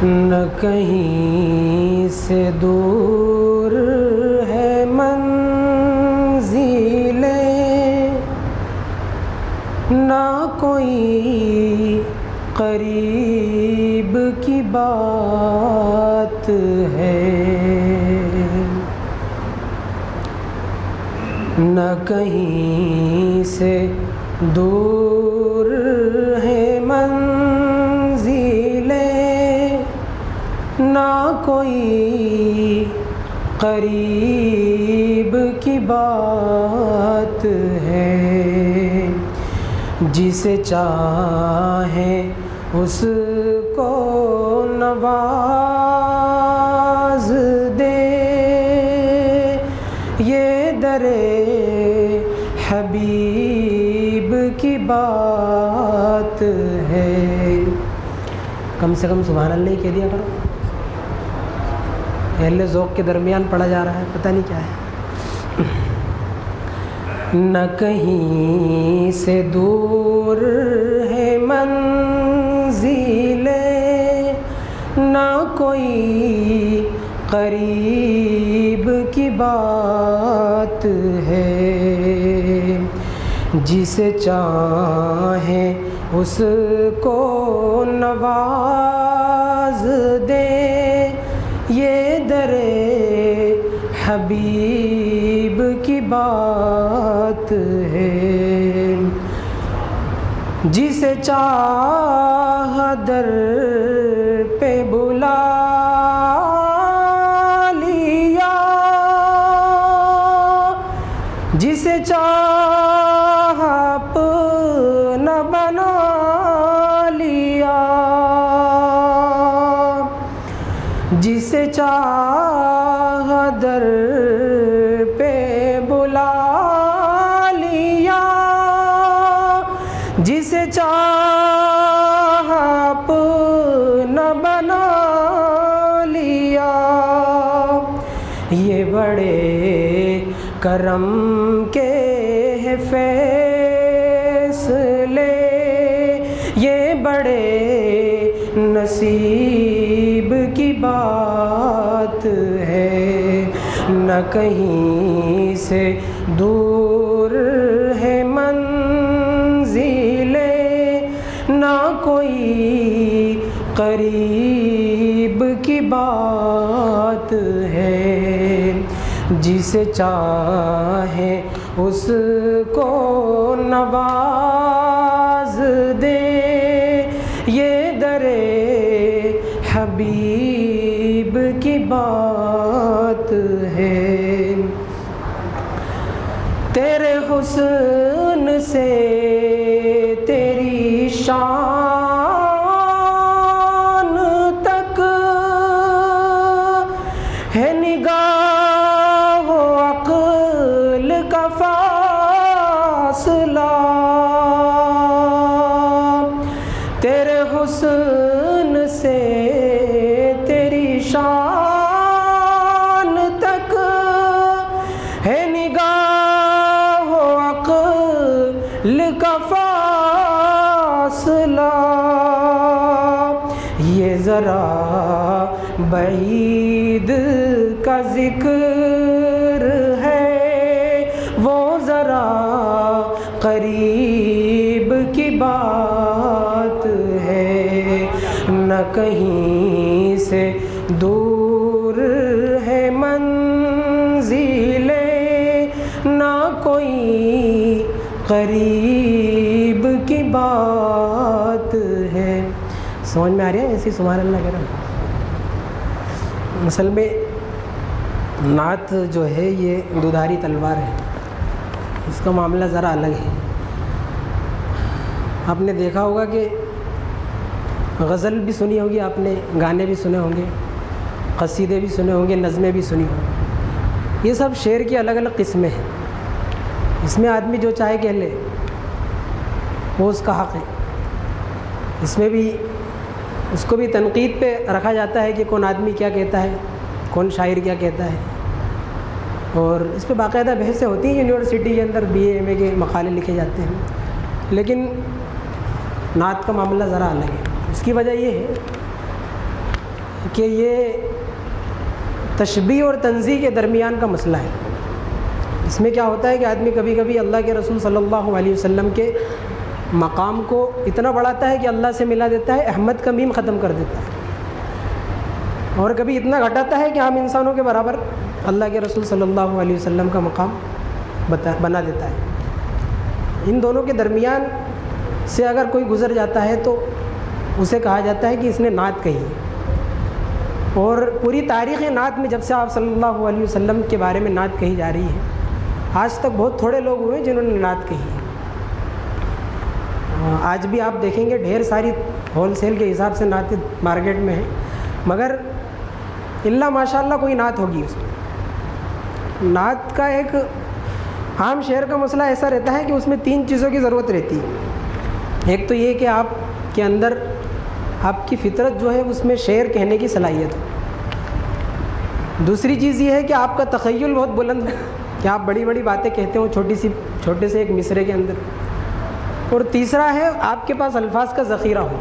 نہ کہیں سے دور ہے منزلیں، نہ کوئی قریب کی بات ہے، نہ کہیں سے دور ہے منزلیں، نہ کوئی قریب کی بات ہے، جسے چاہے اس کو نواز دے، یہ در حبیب کی بات ہے۔ کم سے کم سبحان اللہ ہی کہہ دیا کرو، اہل ذوق کے درمیان پڑھا جا رہا ہے، پتہ نہیں کیا ہے۔ نہ کہیں سے دور ہے منزلیں، نہ کوئی قریب کی بات ہے، جسے چاہے اس کو نواز دے، یہ در حبیب کی بات ہے، جسے چاہا در پہ بلا لیا، جسے چاہا اپنا بنا لیا، جسے چاہا در پہ بلا لیا، جسے چاہا اپنا بنا لیا، یہ بڑے کرم کے ہے فیصلے، یہ بڑے نصیب کی بات ہے، نہ کہیں سے دور ہے منزلیں، نہ کوئی قریب کی بات ہے، جسے چاہے اس کو نواز دے، یہ در حبیب کی بات ہے۔ تیرے حسن سے تیری شان تک ہے نگاہ و عقل کا فاصلہ، تیرے حسن سے تیری شان تک ہے نگاہ و عقل کا فاصلہ، یہ ذرا بعید کا ذکر ہے، وہ ذرا قریب کی بات ہے، نہ کہیں سے دور ہے منزلیں، نہ کوئی قریب کی بات ہے۔ سمجھ میں آ رہی ہے ایسی سبحان اللہ کہہ رہا ہوں۔ اصل میں نعت جو ہے یہ دودھاری تلوار ہے، اس کا معاملہ ذرا الگ ہے۔ آپ نے دیکھا ہوگا کہ غزل بھی سنی ہوگی آپ نے، گانے بھی سنے ہوں گے، قصیدے بھی سنے ہوں گے، نظمیں بھی سنی ہوں گی، یہ سب شعر کی الگ الگ قسمیں ہیں۔ اس میں آدمی جو چاہے کہہ لے، وہ اس کا حق ہے۔ اس میں بھی اس کو بھی تنقید پہ رکھا جاتا ہے کہ کون آدمی کیا کہتا ہے، کون شاعر کیا کہتا ہے، اور اس پہ باقاعدہ بحثیں ہوتی ہیں یونیورسٹی کے اندر، بی اے ایم اے کے مقالے لکھے جاتے ہیں۔ لیکن نعت کا معاملہ ذرا الگ ہے۔ اس کی وجہ یہ ہے کہ یہ تشبیہ اور تنزیہ کے درمیان کا مسئلہ ہے۔ اس میں کیا ہوتا ہے کہ آدمی کبھی کبھی اللہ کے رسول صلی اللہ علیہ وسلم کے مقام کو اتنا بڑھاتا ہے کہ اللہ سے ملا دیتا ہے، احمد کا میم ختم کر دیتا ہے، اور کبھی اتنا گھٹاتا ہے کہ عام انسانوں کے برابر اللہ کے رسول صلی اللہ علیہ وسلم کا مقام بنا دیتا ہے۔ ان دونوں کے درمیان سے اگر کوئی گزر جاتا ہے تو اسے کہا جاتا ہے کہ اس نے نعت کہی ہے۔ اور پوری تاریخ نعت میں جب سے آپ صلی اللہ علیہ وسلم کے بارے میں نعت کہی جا رہی ہے، آج تک بہت تھوڑے لوگ ہوئے جنہوں نے نعت کہی ہے۔ آج بھی آپ دیکھیں گے ڈھیر ساری ہول سیل کے حساب سے نعتیں مارکیٹ میں ہیں، مگر اللہ ماشاء اللہ کوئی نعت ہوگی اس میں۔ نعت کا ایک عام شعر کا مسئلہ ایسا رہتا ہے کہ اس میں 3 چیزوں کی ضرورت رہتی ہے۔ ایک تو یہ کہ آپ کے اندر آپ کی فطرت جو ہے اس میں شعر کہنے کی صلاحیت ہو۔ دوسری چیز یہ ہے کہ آپ کا تخیل بہت بلند ہے کہ آپ بڑی بڑی باتیں کہتے ہوں چھوٹے سے ایک مصرے کے اندر۔ اور تیسرا ہے آپ کے پاس الفاظ کا ذخیرہ ہو۔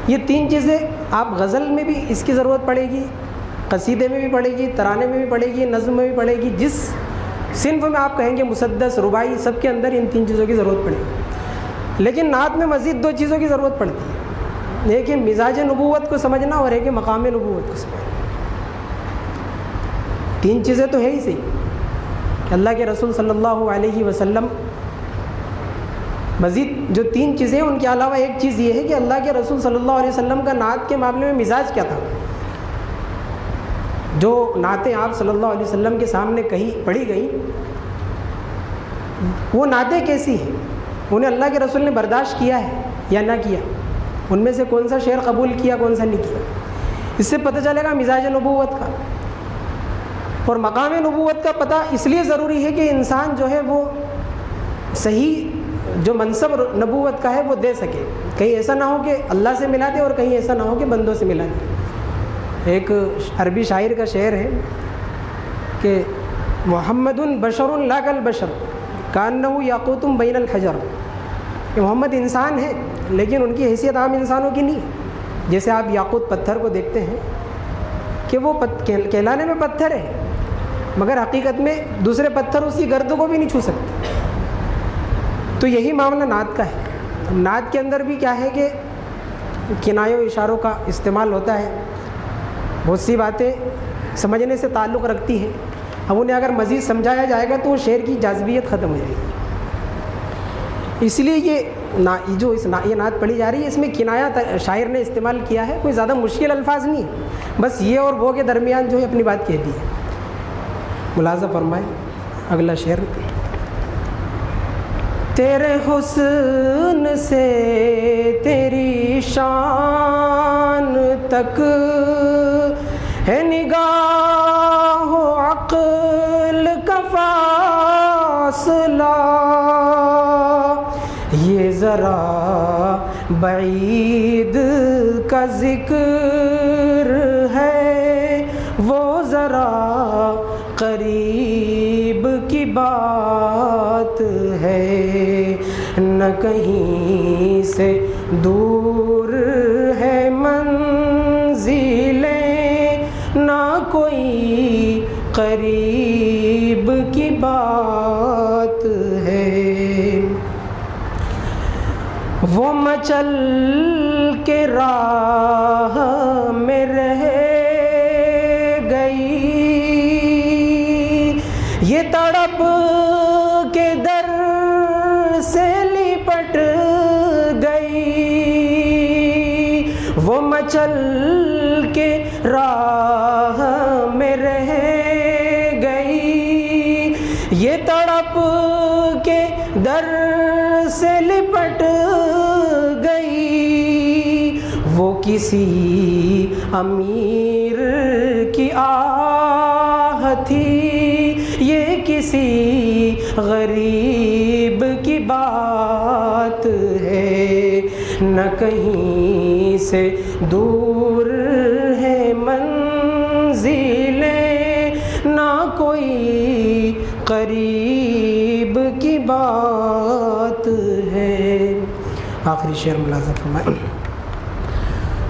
یہ 3 چیزیں آپ غزل میں بھی اس کی ضرورت پڑے گی، قصیدے میں بھی پڑے گی، ترانے میں بھی پڑے گی، نظم میں بھی پڑے گی، جس صنف میں آپ کہیں گے مسدس، رباعی، سب کے اندر ان 3 چیزوں کی ضرورت پڑے گی۔ لیکن نعت میں مزید 2 چیزوں کی ضرورت پڑتی ہے، ایک ہے مزاج نبوت کو سمجھنا اور ایک ہے مقام نبوت کو سمجھنا۔ 3 چیزیں تو ہے ہی صحیح کہ اللہ کے رسول صلی اللہ علیہ وسلم، مزید جو 3 چیزیں ان کے علاوہ ایک چیز یہ ہے کہ اللہ کے رسول صلی اللہ علیہ وسلم کا نعت کے معاملے میں مزاج کیا تھا۔ جو نعتیں آپ صلی اللہ علیہ وسلم کے سامنے پڑھی گئیں، وہ نعتیں کیسی ہیں، انہیں اللہ کے رسول نے برداشت کیا ہے یا نہ کیا، ان میں سے کون سا شعر قبول کیا کون سا نہیں کیا، اس سے پتہ چلے گا مزاج نبوت کا۔ اور مقام نبوت کا پتہ اس لیے ضروری ہے کہ انسان جو ہے وہ صحیح جو منصب نبوت کا ہے وہ دے سکے، کہیں ایسا نہ ہو کہ اللہ سے ملا دے اور کہیں ایسا نہ ہو کہ بندوں سے ملا دے۔ ایک عربی شاعر کا شعر ہے کہ محمد بشر لا کالبشر کانہ یاقوت بین الحجر، کہ محمد انسان ہے لیکن ان کی حیثیت عام انسانوں کی نہیں ہے۔ جیسے آپ یاقوت پتھر کو دیکھتے ہیں کہ وہ کہلانے میں پتھر ہے مگر حقیقت میں دوسرے پتھر اس کی گرد کو بھی نہیں چھو سکتے۔ تو یہی معاملہ نعت کا ہے۔ نعت کے اندر بھی کیا ہے کہ کنایوں و اشاروں کا استعمال ہوتا ہے، بہت سی باتیں سمجھنے سے تعلق رکھتی ہیں، اب انہیں اگر مزید سمجھایا جائے گا تو وہ شعر کی جاذبیت ختم ہو جائے گی۔ اس لیے یہ نعت پڑھی جا رہی ہے، اس میں کنایہ شاعر نے استعمال کیا ہے، کوئی زیادہ مشکل الفاظ نہیں ہے، بس یہ اور وہ کے درمیان جو ہے اپنی بات کہہ دی ہے۔ ملاحظہ فرمائیں اگلا شعر۔ تیرے حسن سے تیری شان تک ہے نگاہ و عقل کا فاصلہ، یہ ذرا بعید کا ذکر ہے، وہ ذرا قریب کی بات ہے، نہ کہیں سے دور ہے منزلیں، نہ کوئی قریب کی بات ہے، وہ مچل کے راہ میں رہ گئی، یہ تڑپ کے در سے لپٹ گئی، وہ مچل کے راہ میں رہ گئی، یہ تڑپ کے در سے لپٹ گئی، وہ کسی امیر کی آہ تھی، یہ کسی غریب کی بات ہے، نہ کہیں سے دور ہے منزلیں، نہ کوئی قریب کی بات ہے۔ آخری شعر ملاحظہ فرمائیں۔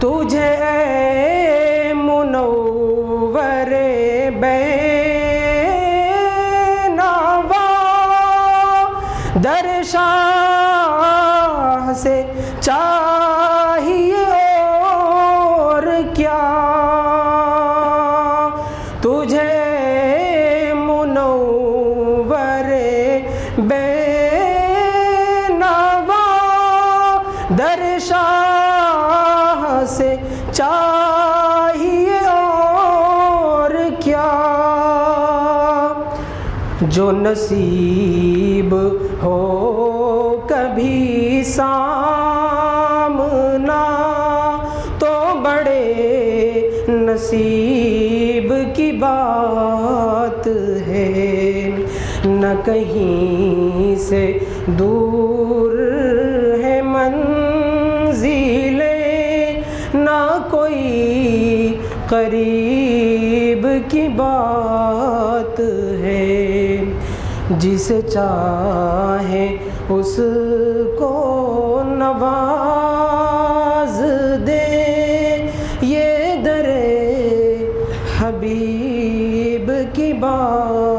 تجھے اے منور بینوا در شاہ سے چاہیے اور کیا، تجھے منور بینوا در شاہ سے چاہیے اور کیا، جو نصیب ہو کبھی سامنا تو بڑے نصیب کی بات ہے، نہ کہیں سے دور ہے منزلیں، نہ کوئی قریب کی بات ہے، جسے چاہے اس کو نواز دے، یہ در حبیب کی بات